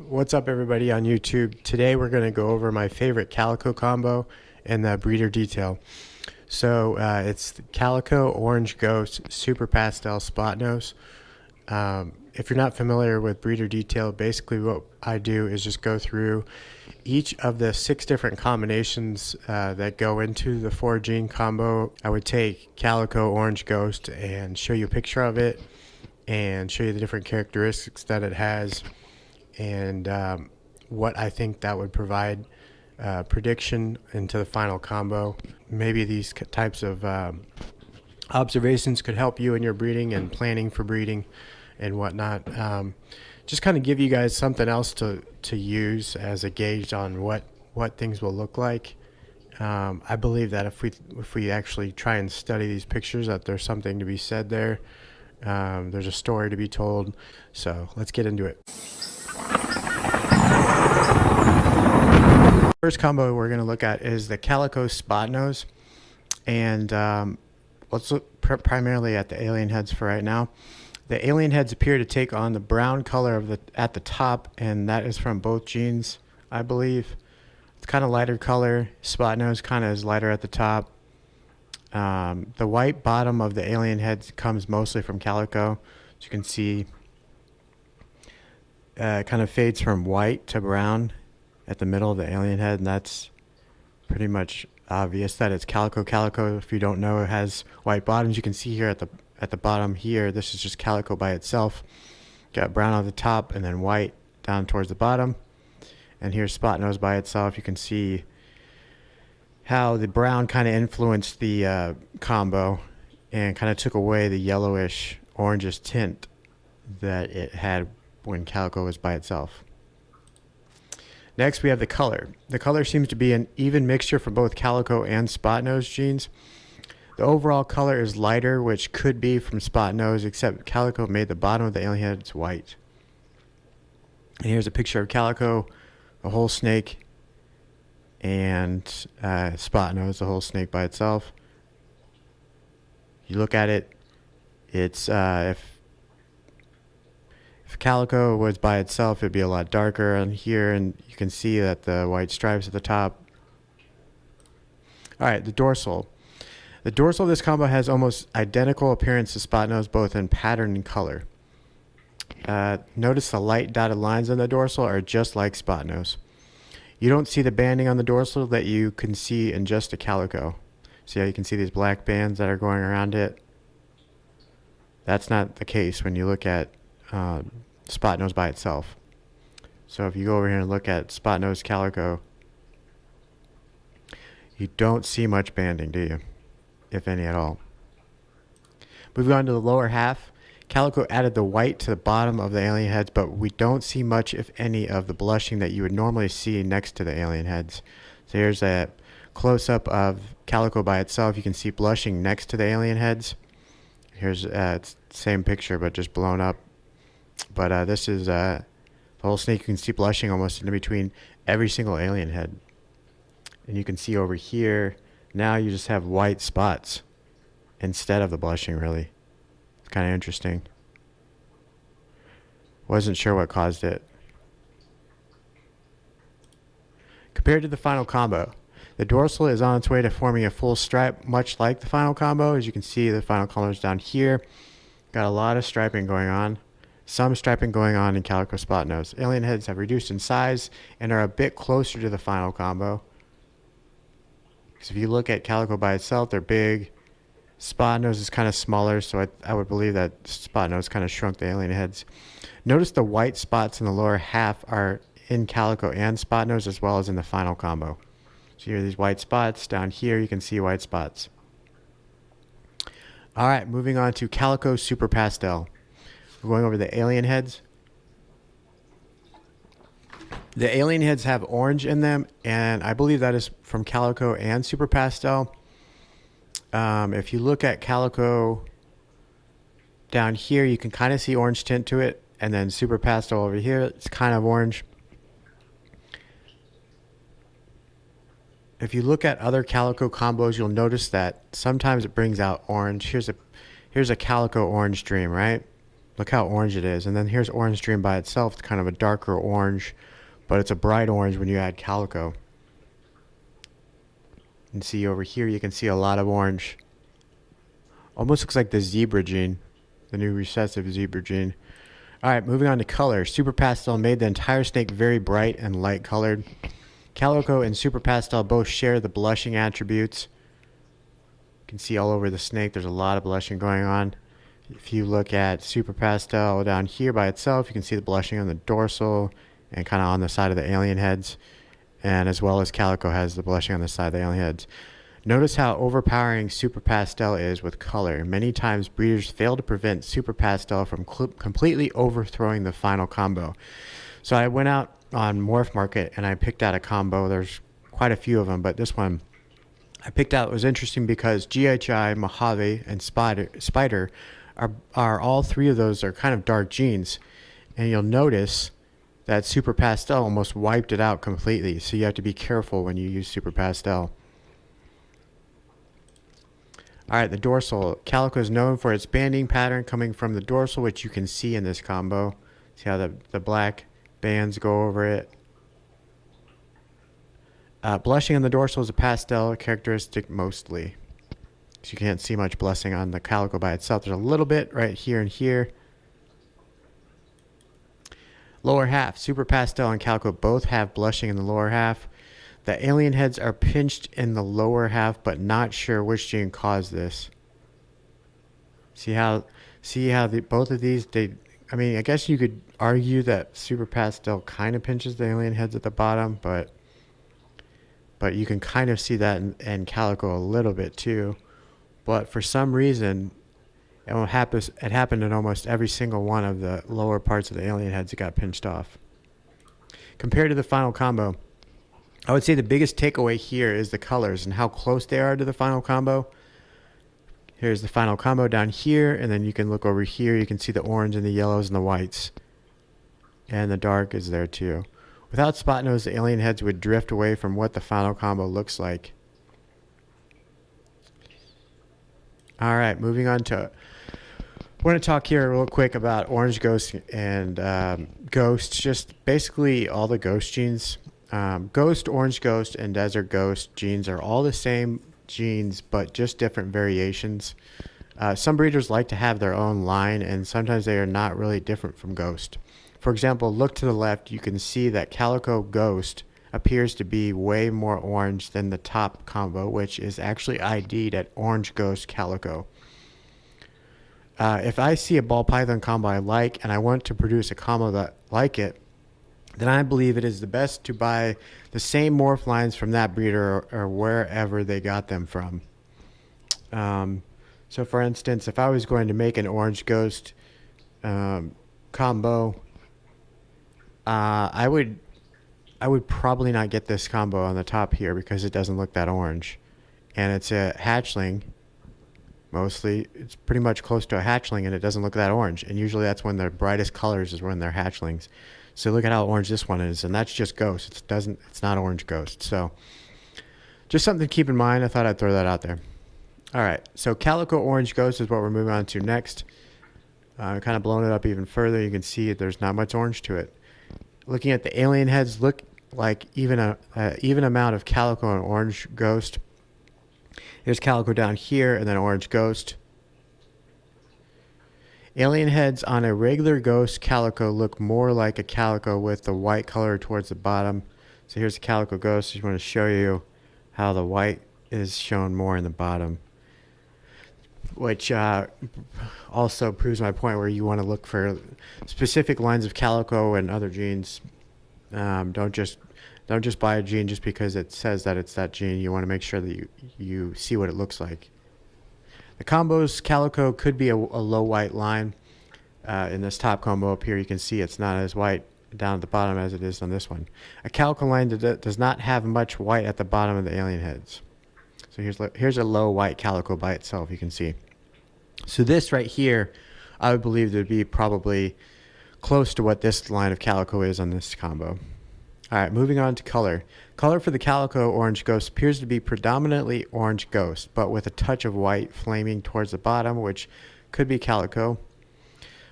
What's up, everybody on YouTube? Today we're going to go over my favorite Calico combo and the breeder detail. So it's the Calico Orange Ghost Super Pastel Spotnose. If you're not familiar with breeder detail, basically what I do is just go through each of the 6 different combinations that go into the 4-gene combo. I would take Calico Orange Ghost and show you a picture of it and show you the different characteristics that it has, and what I think that would provide prediction into the final combo. Maybe these types of observations could help you in your breeding and planning for breeding and whatnot. Just kind of give you guys something else to use as a gauge on what things will look like. I believe that if we actually try and study these pictures, that there's something to be said there. There's a story to be told. So let's get into it. First combo we're going to look at is the Calico Spotnose, and let's look primarily at the alien heads for right now. The alien heads appear to take on the brown color of at the top, and that is from both genes, I believe. It's kind of lighter color. Spotnose kind of is lighter at the top. The white bottom of the alien heads comes mostly from Calico. As you can see, it kind of fades from white to brown at the middle of the alien head, and that's pretty much obvious that it's Calico. Calico, if you don't know, it has white bottoms. You can see here at the bottom here, this is just Calico by itself. Got brown on the top and then white down towards the bottom. And here's Spotnose by itself. You can see how the brown kind of influenced the combo and kind of took away the yellowish orangish tint that it had when Calico was by itself. Next, we have the color. The color seems to be an even mixture for both Calico and Spotnose genes. The overall color is lighter, which could be from Spotnose, except Calico made the bottom of the alien heads white. And here's a picture of Calico, a whole snake, and Spotnose, the whole snake by itself. You look at it, it's if Calico was by itself, it'd be a lot darker on here, and you can see that the white stripes at the top. All right, the dorsal. The dorsal of this combo has almost identical appearance to Spotnose, both in pattern and color. Notice the light dotted lines on the dorsal are just like Spotnose. You don't see the banding on the dorsal that you can see in just a Calico. See how you can see these black bands that are going around it? That's not the case when you look at Spotnose by itself. So if you go over here and look at Spotnose Calico, you don't see much banding, do you? If any at all. Moving on to the lower half, Calico added the white to the bottom of the alien heads, but we don't see much, if any, of the blushing that you would normally see next to the alien heads. So here's a close-up of Calico by itself. You can see blushing next to the alien heads. Here's it's the same picture, but just blown up. But this is the whole snake. You can see blushing almost in between every single alien head. And you can see over here, now you just have white spots instead of the blushing, really. It's kind of interesting. Wasn't sure what caused it. Compared to the final combo, the dorsal is on its way to forming a full stripe, much like the final combo. As you can see, the final combo is down here. Got a lot of striping going on. Some striping going on in Calico Spotnose. Alien heads have reduced in size and are a bit closer to the final combo. Because if you look at Calico by itself, they're big. Spotnose is kind of smaller, so I would believe that Spotnose kind of shrunk the alien heads. Notice the white spots in the lower half are in Calico and Spotnose, as well as in the final combo. So here are these white spots. Down here you can see white spots. Alright, moving on to Calico Super Pastel. We're going over the alien heads. The alien heads have orange in them, and I believe that is from Calico and Super Pastel. If you look at Calico down here, you can kind of see orange tint to it, and then Super Pastel over here, it's kind of orange. If you look at other Calico combos, you'll notice that sometimes it brings out orange. Here's a Calico orange dream, right? Look how orange it is. And then here's Orange Dream by itself. It's kind of a darker orange, but it's a bright orange when you add Calico. And see over here, you can see a lot of orange. Almost looks like the zebra gene, the new recessive zebra gene. Alright, moving on to color. Super Pastel made the entire snake very bright and light colored. Calico and Super Pastel both share the blushing attributes. You can see all over the snake there's a lot of blushing going on. If you look at Super Pastel down here by itself, you can see the blushing on the dorsal and kind of on the side of the alien heads. And as well as Calico has the blushing on the side of the alien heads. Notice how overpowering Super Pastel is with color. Many times breeders fail to prevent Super Pastel from completely overthrowing the final combo. So I went out on Morph Market and I picked out a combo. There's quite a few of them, but this one I picked out was interesting because GHI, Mojave, and Spider are all three of those are kind of dark genes. And you'll notice that Super Pastel almost wiped it out completely. So you have to be careful when you use Super Pastel. Alright, the dorsal. Calico is known for its banding pattern coming from the dorsal, which you can see in this combo. See how the black bands go over it. Blushing on the dorsal is a pastel characteristic mostly. So you can't see much blushing on the Calico by itself. There's a little bit right here and here. Lower half. Super Pastel and Calico both have blushing in the lower half. The alien heads are pinched in the lower half, but not sure which gene caused this. See how both of these, I mean, I guess you could argue that Super Pastel kind of pinches the alien heads at the bottom, but you can kind of see that in Calico a little bit too. But for some reason, it happened in almost every single one of the lower parts of the alien heads that got pinched off. Compared to the final combo, I would say the biggest takeaway here is the colors and how close they are to the final combo. Here's the final combo down here, and then you can look over here. You can see the orange and the yellows and the whites. And the dark is there too. Without Spotnose, the alien heads would drift away from what the final combo looks like. Alright, moving on to... I want to talk here real quick about Orange Ghost and Ghost. Just basically all the Ghost genes. Ghost, Orange Ghost, and Desert Ghost genes are all the same genes, but just different variations. Some breeders like to have their own line, and sometimes they are not really different from Ghost. For example, look to the left, you can see that Calico Ghost appears to be way more orange than the top combo, which is actually ID'd at Orange Ghost Calico. If I see a ball python combo I like, and I want to produce a combo that like it, then I believe it is the best to buy the same morph lines from that breeder or wherever they got them from. So for instance, if I was going to make an Orange Ghost combo, I would probably not get this combo on the top here because it doesn't look that orange. And it's a hatchling. Mostly, it's pretty much close to a hatchling, and it doesn't look that orange. And usually that's when the brightest colors is when they're hatchlings. So look at how orange this one is, and that's just Ghost. It's not Orange Ghost. So just something to keep in mind. I thought I'd throw that out there. All right, so Calico Orange Ghost is what we're moving on to next. Kind of blowing it up even further. You can see there's not much orange to it. Looking at the alien heads, look like even amount of Calico and Orange Ghost. Here's Calico down here, and then Orange Ghost. Alien heads on a regular Ghost Calico look more like a Calico with the white color towards the bottom. So here's the Calico Ghost. I just want to show you how the white is shown more in the bottom, which also proves my point where you want to look for specific lines of Calico and other genes. Don't just buy a gene just because it says that it's that gene. You want to make sure that you see what it looks like. The combos Calico could be a low white line. In this top combo up here, you can see it's not as white down at the bottom as it is on this one. A Calico line does not have much white at the bottom of the alien heads. So here's a low white Calico by itself, you can see. So this right here, I would believe to be probably close to what this line of Calico is on this combo. Alright, moving on to color. Color for the Calico Orange Ghost appears to be predominantly Orange Ghost, but with a touch of white flaming towards the bottom, which could be Calico.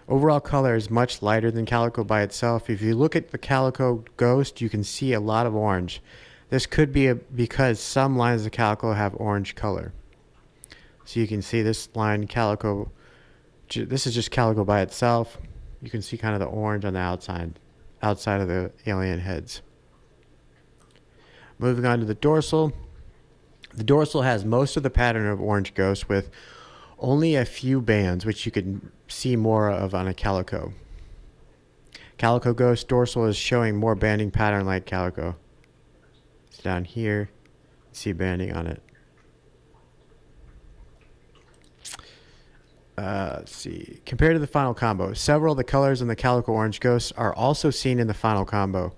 Overall color is much lighter than Calico by itself. If you look at the Calico Ghost, you can see a lot of orange. This could be because some lines of Calico have orange color. So you can see this line Calico, this is just Calico by itself. You can see kind of the orange on the outside of the alien heads. Moving on to the dorsal. The dorsal has most of the pattern of Orange Ghost with only a few bands, which you can see more of on a Calico. Calico Ghost dorsal is showing more banding pattern like Calico. It's down here. You see banding on it. Let's see. Compared to the final combo, several of the colors in the Calico Orange Ghost are also seen in the final combo.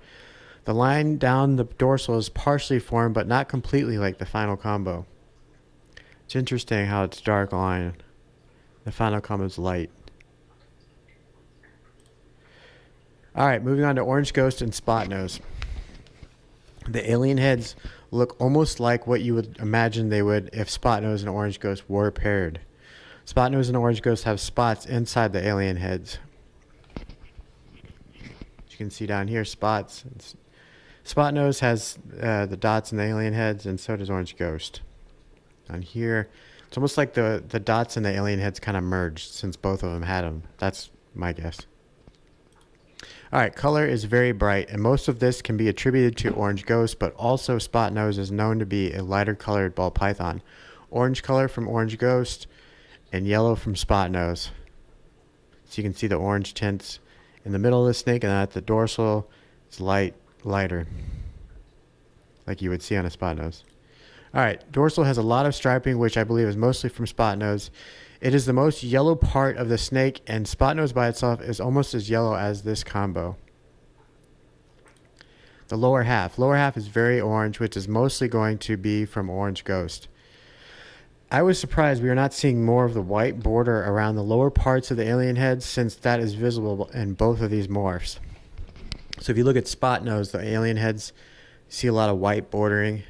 The line down the dorsal is partially formed, but not completely like the final combo. It's interesting how it's dark line. The final combo is light. Alright, moving on to Orange Ghost and Spotnose. The alien heads look almost like what you would imagine they would if Spotnose and Orange Ghost were paired. Spotnose and Orange Ghost have spots inside the alien heads. As you can see down here, spots. Spotnose has the dots in the alien heads, and so does Orange Ghost. On here, it's almost like the dots in the alien heads kind of merged since both of them had them. That's my guess. Alright, color is very bright, and most of this can be attributed to Orange Ghost, but also Spotnose is known to be a lighter colored ball python. Orange color from Orange Ghost, and yellow from Spotnose. So you can see the orange tints in the middle of the snake, and at the dorsal, it's lighter, like you would see on a Spotnose. Alright, dorsal has a lot of striping, which I believe is mostly from Spotnose. It is the most yellow part of the snake, and Spotnose by itself is almost as yellow as this combo. The lower half is very orange, which is mostly going to be from Orange Ghost. I was surprised we are not seeing more of the white border around the lower parts of the alien heads, since that is visible in both of these morphs. So if you look at Spotnose, the alien heads, you see a lot of white bordering.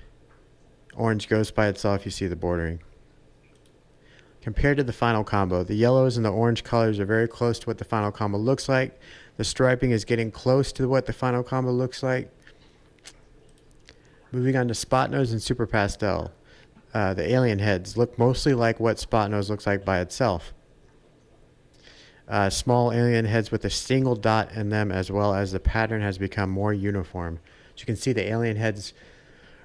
Orange Ghost by itself, you see the bordering. Compared to the final combo, the yellows and the orange colors are very close to what the final combo looks like. The striping is getting close to what the final combo looks like. Moving on to Spotnose and Super Pastel. The alien heads look mostly like what Spotnose looks like by itself. Small alien heads with a single dot in them, as well as the pattern has become more uniform. As you can see, the alien heads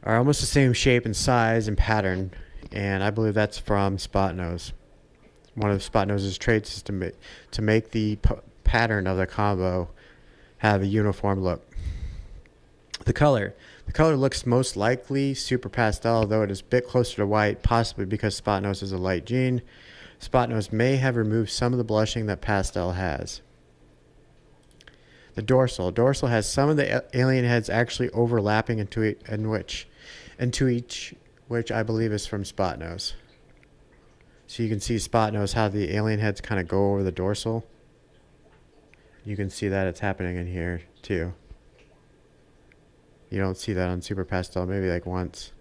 are almost the same shape and size and pattern, and I believe that's from Spotnose. One of Spotnose's traits is to make the pattern of the combo have a uniform look. The color looks most likely Super Pastel, though it is a bit closer to white, possibly because Spotnose is a light gene. Spotnose may have removed some of the blushing that Pastel has. The dorsal has some of the alien heads actually overlapping into each, which I believe is from Spotnose. So you can see Spotnose, how the alien heads kind of go over the dorsal. You can see that it's happening in here too. You don't see that on Super Pastel, maybe like once.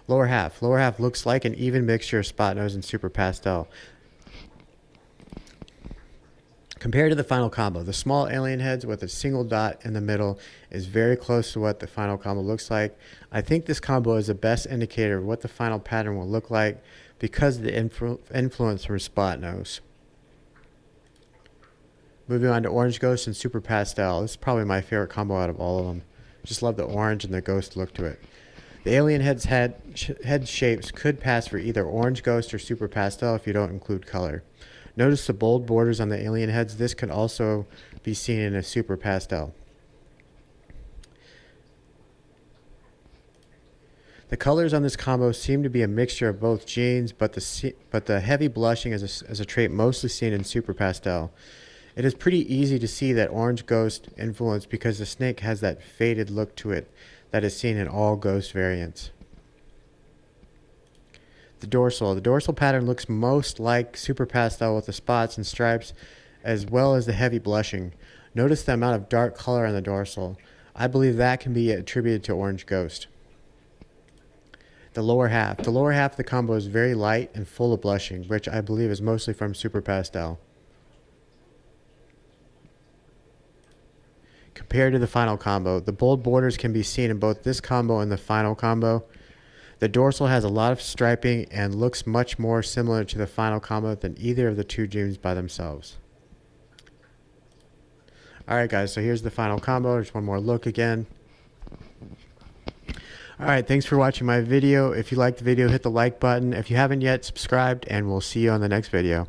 Lower half looks like an even mixture of Spotnose and Super Pastel. Compared to the final combo, the small alien heads with a single dot in the middle is very close to what the final combo looks like. I think this combo is the best indicator of what the final pattern will look like because of the influence from Spotnose. Moving on to Orange Ghost and Super Pastel. This is probably my favorite combo out of all of them. Just love the orange and the ghost look to it. The alien head's head shapes could pass for either Orange Ghost or Super Pastel if you don't include color. Notice the bold borders on the alien heads. This could also be seen in a Super Pastel. The colors on this combo seem to be a mixture of both genes, but the heavy blushing is a trait mostly seen in Super Pastel. It is pretty easy to see that Orange Ghost influence because the snake has that faded look to it that is seen in all Ghost variants. The dorsal pattern looks most like Super Pastel with the spots and stripes as well as the heavy blushing. Notice the amount of dark color on the dorsal. I believe that can be attributed to Orange Ghost. The lower half of the combo is very light and full of blushing, which I believe is mostly from Super Pastel. compared to the final combo. The bold borders can be seen in both this combo and the final combo. The dorsal has a lot of striping and looks much more similar to the final combo than either of the two dreams by themselves. Alright guys, so here's the final combo. Just one more look again. Alright, thanks for watching my video. If you liked the video, hit the like button. If you haven't yet, subscribed, and we'll see you on the next video.